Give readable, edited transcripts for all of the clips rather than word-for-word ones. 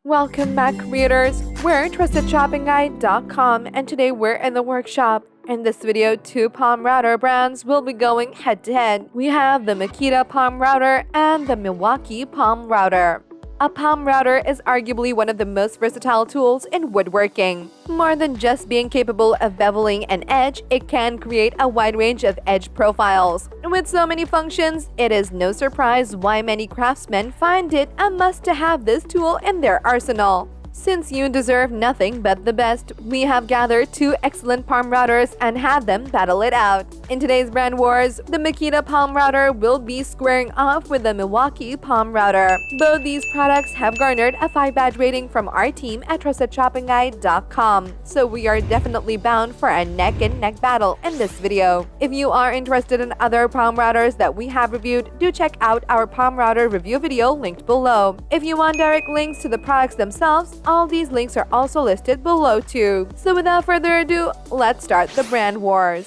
Welcome back, creators. We're trustedShoppingGuide.com, and today we're in the workshop. In this video, two Palm Router brands will be going head-to-head. We have the Makita Palm Router and the Milwaukee Palm Router. A palm router is arguably one of the most versatile tools in woodworking. More than just being capable of beveling an edge, it can create a wide range of edge profiles. With so many functions, it is no surprise why many craftsmen find it a must to have this tool in their arsenal. Since you deserve nothing but the best, we have gathered two excellent palm routers and had them battle it out. In today's brand wars, the Makita Palm Router will be squaring off with the Milwaukee Palm Router. Both these products have garnered a 5-badge rating from our team at TrustedShoppingGuide.com, so we are definitely bound for a neck-and-neck battle in this video. If you are interested in other palm routers that we have reviewed, do check out our palm router review video linked below. If you want direct links to the products themselves, all these links are also listed below too. So without further ado, let's start the brand wars.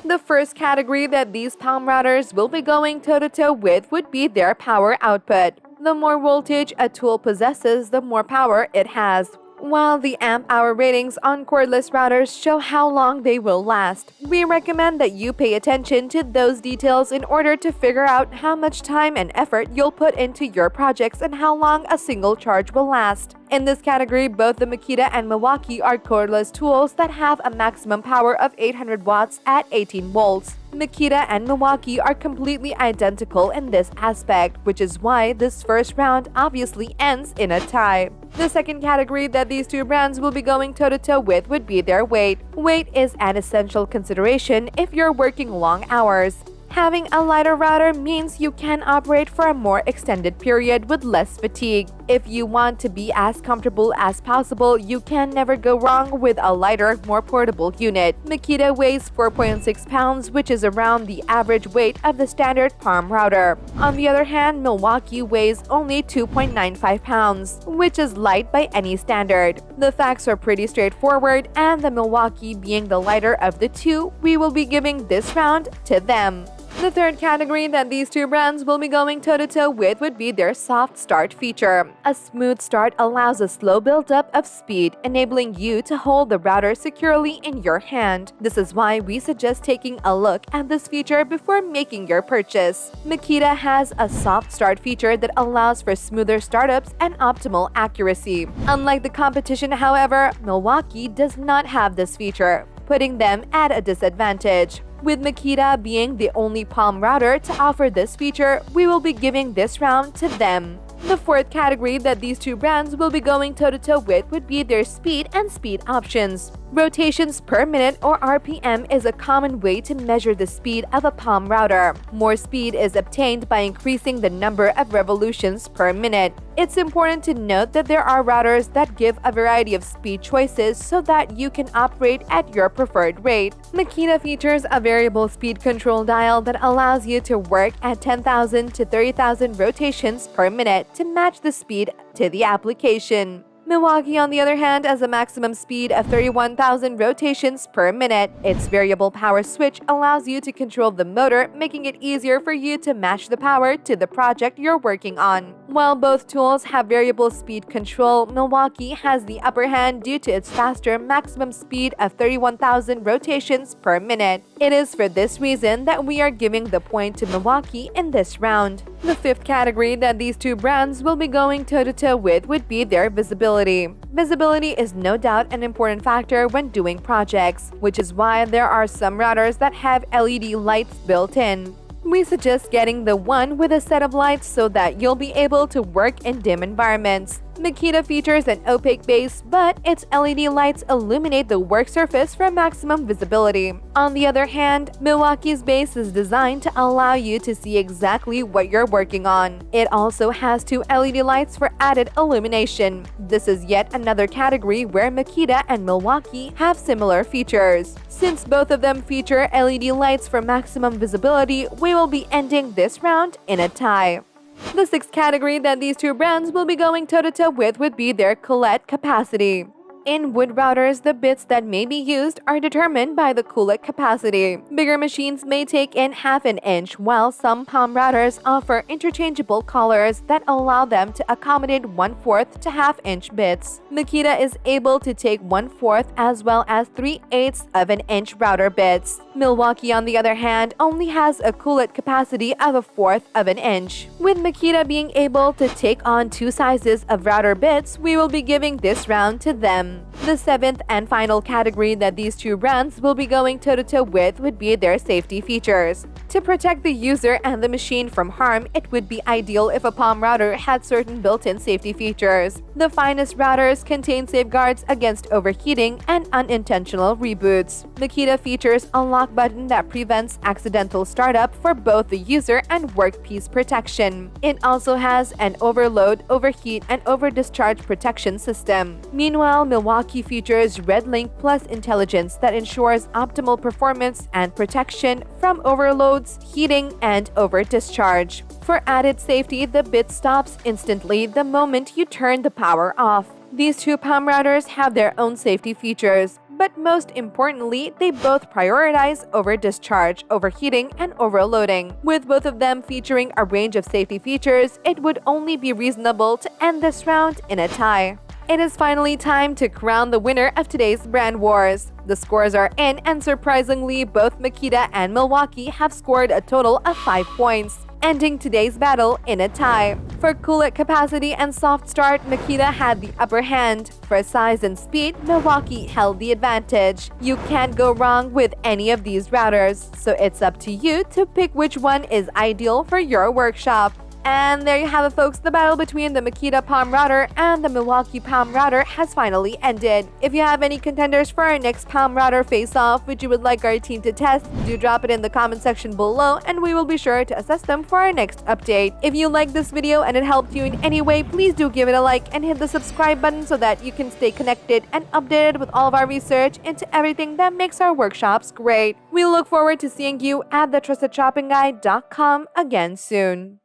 The first category that these palm routers will be going toe-to-toe with would be their power output. The more voltage a tool possesses, the more power it has. While the amp-hour ratings on cordless routers show how long they will last, we recommend that you pay attention to those details in order to figure out how much time and effort you'll put into your projects and how long a single charge will last. In this category, both the Makita and Milwaukee are cordless tools that have a maximum power of 800 watts at 18 volts. Makita and Milwaukee are completely identical in this aspect, which is why this first round obviously ends in a tie. The second category that these two brands will be going toe-to-toe with would be their weight. Weight is an essential consideration if you're working long hours. Having a lighter router means you can operate for a more extended period with less fatigue. If you want to be as comfortable as possible, you can never go wrong with a lighter, more portable unit. Makita weighs 4.6 pounds, which is around the average weight of the standard palm router. On the other hand, Milwaukee weighs only 2.95 pounds, which is light by any standard. The facts are pretty straightforward, and the Milwaukee being the lighter of the two, we will be giving this round to them. The third category that these two brands will be going toe-to-toe with would be their soft start feature. A smooth start allows a slow build-up of speed, enabling you to hold the router securely in your hand. This is why we suggest taking a look at this feature before making your purchase. Makita has a soft start feature that allows for smoother startups and optimal accuracy. Unlike the competition, however, Milwaukee does not have this feature, putting them at a disadvantage. With Makita being the only palm router to offer this feature, we will be giving this round to them. The fourth category that these two brands will be going toe-to-toe with would be their speed and speed options. Rotations per minute, or RPM, is a common way to measure the speed of a palm router. More speed is obtained by increasing the number of revolutions per minute. It's important to note that there are routers that give a variety of speed choices so that you can operate at your preferred rate. Makita features a variable speed control dial that allows you to work at 10,000 to 30,000 rotations per minute to match the speed to the application. Milwaukee, on the other hand, has a maximum speed of 31,000 rotations per minute. Its variable power switch allows you to control the motor, making it easier for you to match the power to the project you're working on. While both tools have variable speed control, Milwaukee has the upper hand due to its faster maximum speed of 31,000 rotations per minute. It is for this reason that we are giving the point to Milwaukee in this round. The fifth category that these two brands will be going toe-to-toe with would be their visibility. Visibility is no doubt an important factor when doing projects, which is why there are some routers that have LED lights built in. We suggest getting the one with a set of lights so that you'll be able to work in dim environments. Makita features an opaque base, but its LED lights illuminate the work surface for maximum visibility. On the other hand, Milwaukee's base is designed to allow you to see exactly what you're working on. It also has two LED lights for added illumination. This is yet another category where Makita and Milwaukee have similar features. Since both of them feature LED lights for maximum visibility, we will be ending this round in a tie. The sixth category that these two brands will be going toe-to-toe with would be their Collet capacity. In wood routers, the bits that may be used are determined by the collet capacity. Bigger machines may take in half an inch, while some palm routers offer interchangeable collars that allow them to accommodate 1/4 to half-inch bits. Makita is able to take 1/4 as well as 3/8 of an inch router bits. Milwaukee, on the other hand, only has a collet capacity of 1/4 of an inch. With Makita being able to take on two sizes of router bits, we will be giving this round to them. The seventh and final category that these two brands will be going toe-to-toe with would be their safety features. To protect the user and the machine from harm, it would be ideal if a palm router had certain built-in safety features. The finest routers contain safeguards against overheating and unintentional reboots. Makita features a lock button that prevents accidental startup for both the user and workpiece protection. It also has an overload, overheat, and over-discharge protection system. Meanwhile, Milwaukee features Red Link Plus intelligence that ensures optimal performance and protection from overloads, heating, and over-discharge. For added safety, the bit stops instantly the moment you turn the power off. These two palm routers have their own safety features, but most importantly, they both prioritize over-discharge, overheating, and overloading. With both of them featuring a range of safety features, it would only be reasonable to end this round in a tie. It is finally time to crown the winner of today's brand wars. The scores are in, and surprisingly, both Makita and Milwaukee have scored a total of 5 points, ending today's battle in a tie. For collet capacity and soft start, Makita had the upper hand. For size and speed, Milwaukee held the advantage. You can't go wrong with any of these routers, so it's up to you to pick which one is ideal for your workshop. And there you have it, folks. The battle between the Makita Palm Router and the Milwaukee Palm Router has finally ended. If you have any contenders for our next Palm Router face-off which you would like our team to test, do drop it in the comment section below and we will be sure to assess them for our next update. If you liked this video and it helped you in any way, please do give it a like and hit the subscribe button so that you can stay connected and updated with all of our research into everything that makes our workshops great. We look forward to seeing you at thetrustedshoppingguide.com again soon.